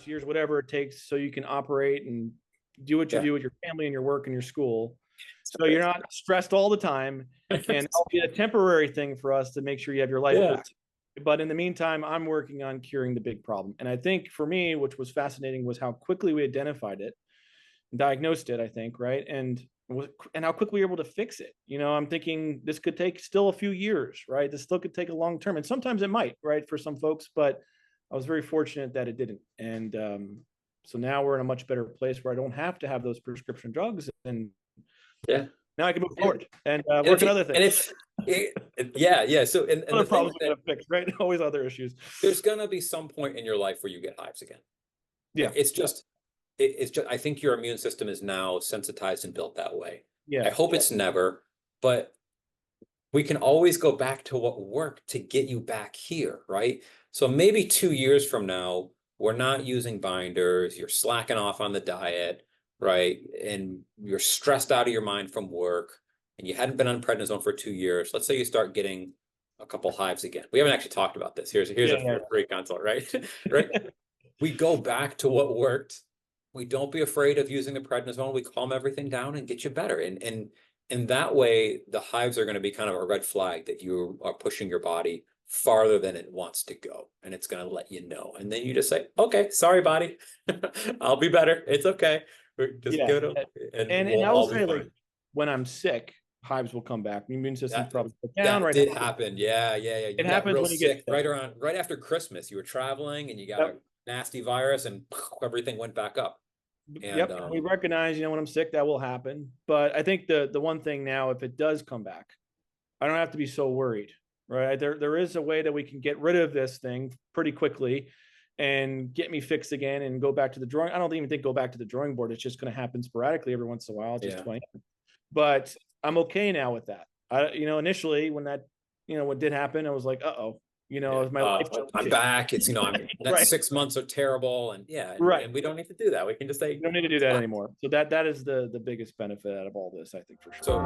years, whatever it takes, so you can operate and do what you do with your family and your work and your school. So you're not stressed all the time, and it'll be a temporary thing for us to make sure you have your life back. But in the meantime, I'm working on curing the big problem. And I think for me, which was fascinating, was how quickly we identified it, diagnosed it, I think, right? And how quickly we were able to fix it. I'm thinking this could take still a few years, right? This still could take a long term, and sometimes it might, right, for some folks. But I was very fortunate that it didn't. And so now we're in a much better place where I don't have to have those prescription drugs, and now I can move forward and work on other things. So and other problems we gotta fix, right? Always other issues. There's gonna be some point in your life where you get hives again. It's just I think your immune system is now sensitized and built that way. I hope it's never, but we can always go back to what worked to get you back here, right? So maybe 2 years from now, we're not using binders, you're slacking off on the diet, right? And you're stressed out of your mind from work, and you hadn't been on prednisone for 2 years. Let's say you start getting a couple hives again. We haven't actually talked about this. Here's a free consult, right? Right. We go back to what worked. We don't be afraid of using the prednisone. We calm everything down and get you better. And that way, the hives are going to be kind of a red flag that you are pushing your body farther than it wants to go. And it's going to let you know. And then you just say, okay, sorry, body. I'll be better. It's okay. Just give it and I will say, like, when I'm sick, hives will come back. The immune system's probably down. That did happen. Yeah. It happens when you get sick. Right after Christmas. You were traveling and you got a nasty virus, and everything went back up. And, we recognize, when I'm sick, that will happen. But I think the one thing now, if it does come back, I don't have to be so worried, right? There is a way that we can get rid of this thing pretty quickly and get me fixed again and go back to the drawing. I don't even think go back to the drawing board. It's just going to happen sporadically every once in a while. It's just funny. But I'm okay now with that. Initially when that, what did happen, I was like, my life. I'm back. It's, next 6 months are terrible. And and we don't need to do that. We can just say, you don't need to do that anymore. So that is the biggest benefit out of all this, I think, for sure. So